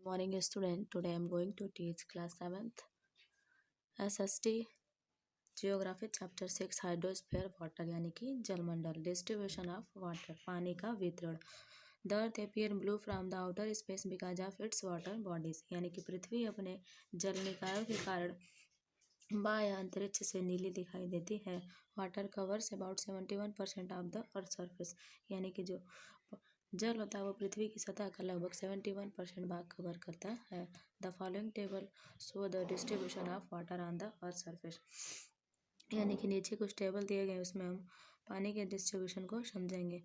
Morning student. Today I am going to teach class 7th SST Geography chapter 6 Hydrosphere water यानी कि जलमंडल distribution of water पानी का वितरण. The earth appear blue from the outer space because of its water bodies यानी कि पृथ्वी अपने जल निकायों के कारण बाह्य अंतरिक्ष से नीली दिखाई देती है. Water covers about 71% of the earth surface यानी कि जो जल होता है वो पृथ्वी की सतह का लगभग 71% भाग कवर करता है. The following table show the distribution of water on the earth surface यानी कि नीचे कुछ टेबल दिए गए उसमें हम पानी के डिस्ट्रीब्यूशन को समझेंगे.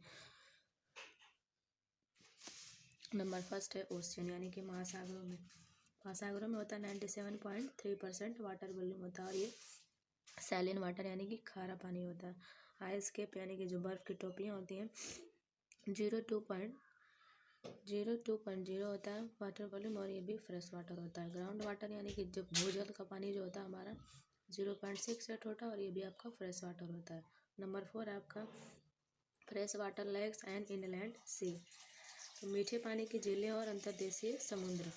नंबर फर्स्ट है ओशियन यानी कि महासागरों में होता है 97.3% वाटर वॉल्यूम होता है और ये सैलिन वाटर यानी कि खारा पानी होता है. आइस केप यानी कि जो बर्फ़ की टोपियाँ होती हैं 02.0 होता है वाटर वॉल्यूम और ये भी फ्रेश वाटर होता है. ग्राउंड वाटर यानी कि जो भूजल का पानी जो होता है हमारा 0.68 होता है और ये भी आपका फ्रेश वाटर होता है. नंबर 4 आपका fresh water lakes and inland sea. तो मीठे पानी की झीलें और अंतर्देशीय समुद्र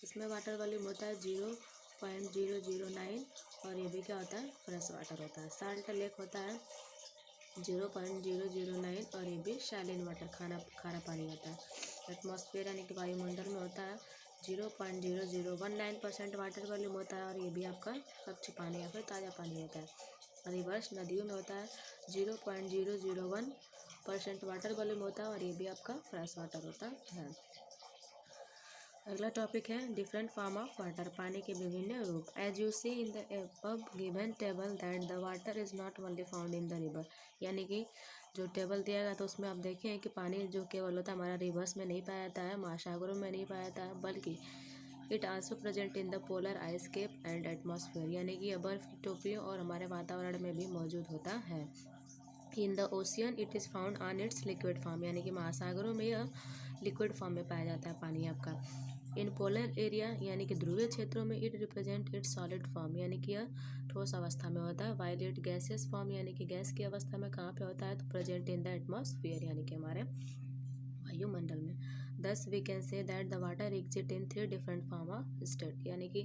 इसमें वाटर वॉल्यूम होता है 0.009 और ये भी क्या होता है फ्रेश वाटर होता है. साल्ट लेक होता है 0.009 और ये भी सैलिन वाटर खारा पानी होता है. एटमॉस्फेयर यानी कि वायुमंडल में होता है 0.0019% वाटर वॉल्यूम होता है और ये भी आपका स्वच्छ पानी या फिर ताज़ा पानी होता है. रिवर्स नदियों में होता है 0.001% वाटर वॉल्यूम होता है और ये भी आपका फ्रेश वाटर होता है. अगला टॉपिक है डिफरेंट फॉर्म ऑफ वाटर पानी के विभिन्न रूप. As you see in the above given table that the water is not only found in the river यानी कि जो टेबल दिया गया तो उसमें आप देखें कि पानी जो केवल होता है हमारा रिवर्स में नहीं पाया जाता है, महासागरों में नहीं पाया जाता है, बल्कि it also present in the polar ice cap and atmosphere यानी कि यह बर्फ़ की टोपियों और हमारे वातावरण में भी मौजूद होता है. In the ocean it is found on it's liquid form यानी कि महासागरों में यह लिक्विड फॉर्म में पाया जाता है पानी आपका. इन पोलर एरिया यानी कि ध्रुवीय क्षेत्रों में it represent it's solid form यानी कि यह ठोस अवस्था में होता है. वाइल इट गैसियस फॉर्म यानी कि गैस की अवस्था में कहाँ पे होता है तो प्रेजेंट इन द एटमॉस्फेयर यानी कि हमारे वायुमंडल में. Thus we can say that the water exist in 3 different form of state यानी कि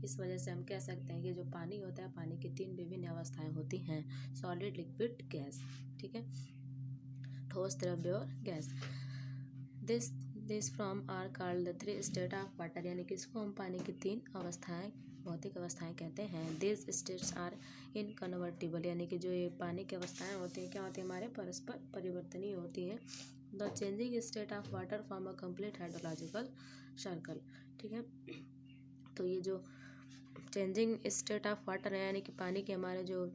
इस वजह से हम कह सकते हैं कि जो पानी होता है पानी की 3 विभिन्न अवस्थाएं होती हैं. सॉलिड लिक्विड गैस, ठीक है, ठोस द्रव्य और gas. This from are called the 3 state of water यानी कि इसको हम पानी की 3 अवस्थाएं भौतिक अवस्थाएं कहते हैं. दिस स्टेट्स आर इनकन्वर्टिबल यानी कि जो ये पानी की अवस्थाएं होती हैं क्या होती हैं हमारे परस्पर परिवर्तनीय होती हैं. The changing state of water form a complete hydrological circle, ठीक है. तो ये जो चेंजिंग स्टेट ऑफ वाटर है यानी कि पानी के हमारे जो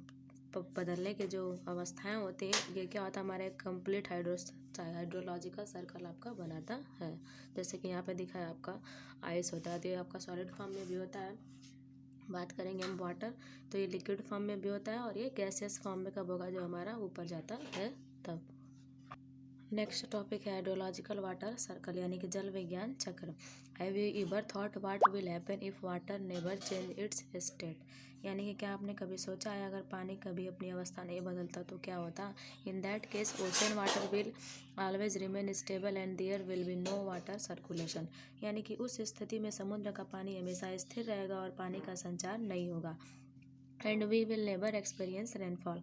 बदलने के जो अवस्थाएं होती हैं ये क्या होता है हमारे कंप्लीट हाइड्रोलॉजिकल सर्कल आपका बनाता है. जैसे कि यहाँ पे दिखा है आपका आइस होता है तो ये आपका सॉलिड फॉर्म में भी होता है. बात करेंगे हम वाटर तो ये लिक्विड फॉर्म में भी होता है और ये गैसियस फॉर्म में कब होगा जो हमारा ऊपर जाता है तब. नेक्स्ट टॉपिक है हाइड्रोलॉजिकल वाटर सर्कल यानी कि जल विज्ञान चक्र. Have you ever thought what will happen if water never change its state यानी कि क्या आपने कभी सोचा है अगर पानी कभी अपनी अवस्था नहीं बदलता तो क्या होता. In that case ocean water will always remain stable and there will be no water circulation यानी कि उस स्थिति में समुद्र का पानी हमेशा स्थिर रहेगा और पानी का संचार नहीं होगा. And we will never experience rainfall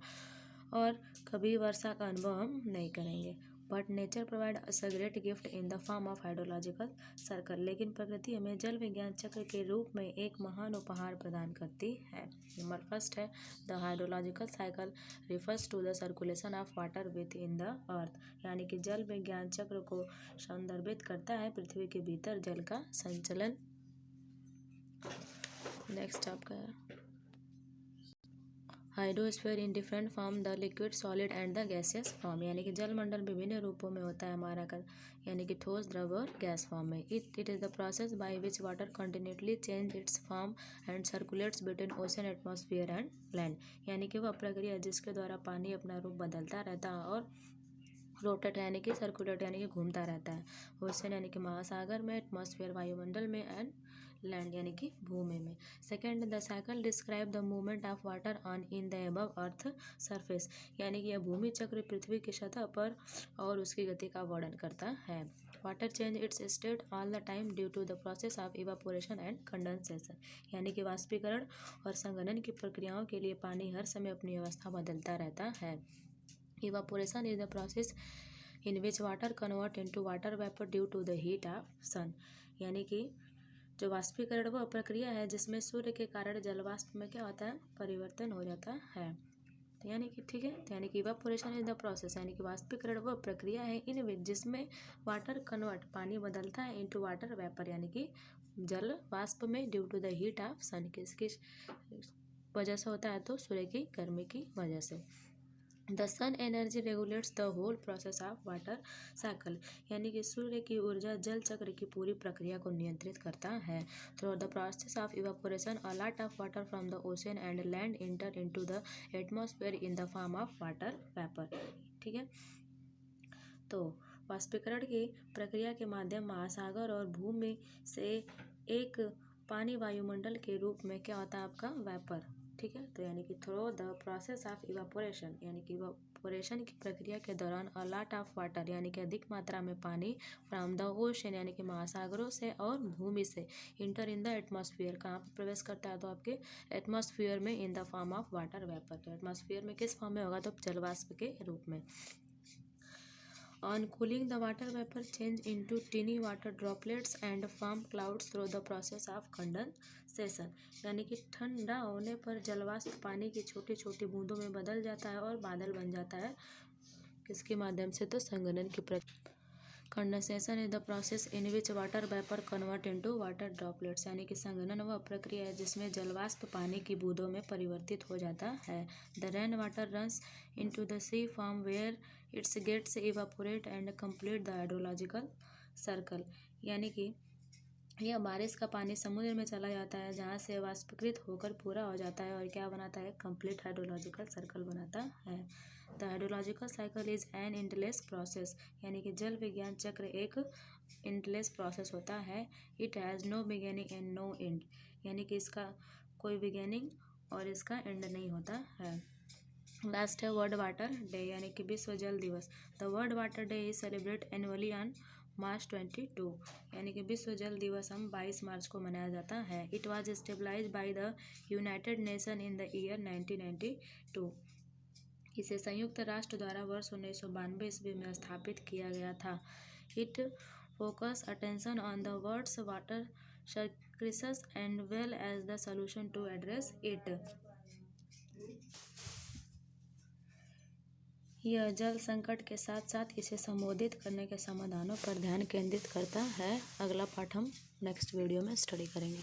और कभी वर्षा का अनुभव हम नहीं करेंगे. But nature provide us a great gift in the form of hydrological circle लेकिन प्रकृति हमें जल विज्ञान चक्र के रूप में एक महान उपहार प्रदान करती है. नंबर फर्स्ट है the hydrological cycle refers to the circulation of water within the earth यानी कि जल विज्ञान चक्र को संदर्भित करता है पृथ्वी के भीतर जल का संचलन. नेक्स्ट आपका hydrosphere in different form the liquid solid and the gaseous form यानी कि जलमंडल विभिन्न रूपों में होता है हमारा यानी कि ठोस द्रव और गैस फॉर्म में. It is the process by which water continuously change it's form and circulates between ocean atmosphere and land यानी कि वह प्रक्रिया जिसके द्वारा पानी अपना रूप बदलता रहता है और रोटेट यानी कि सर्कुलेट यानी कि घूमता रहता है. ओशन यानी कि महासागर में, एटमॉस्फेयर वायुमंडल में एंड लैंड यानी कि भूमि में. Second the cycle describe the movement of water on in the above earth surface यानी कि यह भूमि चक्र पृथ्वी की सतह पर और उसकी गति का वर्णन करता है. Water change its state all the time due to the process of evaporation and condensation, यानी कि वाष्पीकरण और संघनन की प्रक्रियाओं के लिए पानी हर समय अपनी अवस्था बदलता रहता है। Evaporation is the process in which water convert into water vapour due to the heat of sun, यानी कि जो वाष्पीकरण वह प्रक्रिया है जिसमें सूर्य के कारण जलवाष्प में क्या होता है, परिवर्तन हो जाता है। तो यानी कि ठीक है, तो यानी कि इवापोरेशन इज द प्रोसेस, यानी कि वाष्पीकरण वह प्रक्रिया है इन विच जिसमें वाटर कन्वर्ट पानी बदलता है इनटू वाटर वेपर, यानी कि जल वाष्प में due to the heat of sun, किसकी वजह से होता है, तो सूर्य की गर्मी की वजह से। The sun energy regulates the whole process of water cycle, यानी कि सूर्य की ऊर्जा जल चक्र की पूरी प्रक्रिया को नियंत्रित करता है। Through the process of evaporation a lot of water from the ocean and land inter into the atmosphere in the form of water vapour, ठीक है। तो वाष्पीकरण की प्रक्रिया के माध्यम महासागर और भूमि से एक पानी वायुमंडल के रूप में क्या होता है, आपका वेपर, ठीक है। तो यानी कि through the process of evaporation, यानी कि इवापोरेशन की प्रक्रिया के दौरान अ लॉट ऑफ वाटर, यानी कि अधिक मात्रा में पानी फ्रॉम द ओशन, यानी कि महासागरों से और भूमि से इंटर इन द एटमॉस्फेयर, कहाँ पर प्रवेश करता है, तो आपके एटमॉस्फेयर में इन the form of water vapour. तो एटमॉस्फेयर में किस फॉर्म में होगा, तो जलवाष्प के रूप में। On cooling, the water vapor change into tiny water droplets and form clouds through the process of condensation, यानी कि ठंडा होने पर जलवाष्प पानी की छोटी छोटी बूंदों में बदल जाता है और बादल बन जाता है, किसके माध्यम से, तो संघनन की प्रक्रिया। Condensation is the process in which water vapour convert into water droplets, यानी कि संघनन वह प्रक्रिया है जिसमें जलवाष्प पानी की बूंदों में परिवर्तित हो जाता है। The rain water runs into the sea form where its gets evaporate and complete the hydrological circle, यानी कि यह बारिश का पानी समुद्र में चला जाता है जहाँ से वाष्पीकृत होकर पूरा हो जाता है और क्या बनाता है, कंप्लीट हाइड्रोलॉजिकल सर्कल बनाता है। The hydrological cycle is an endless process, यानी कि जल विज्ञान चक्र एक एंडलेस प्रोसेस होता है। It has no beginning and no end, यानी कि इसका कोई बिगिनिंग और इसका एंड नहीं होता है। लास्ट है वर्ल्ड वाटर डे, यानी कि विश्व जल दिवस। The world water day is celebrate annually on March 22, यानी कि विश्व जल दिवस हम 22 मार्च को मनाया जाता है। It was stabilise by the United Nation in the year 1992, इसे संयुक्त राष्ट्र द्वारा वर्ष 1992 ईस्वी में स्थापित किया गया था। It focus attention on the world's water crisis and well as the solution to address it. यह जल संकट के साथ साथ इसे संबोधित करने के समाधानों पर ध्यान केंद्रित करता है। अगला पाठ हम नेक्स्ट वीडियो में स्टडी करेंगे।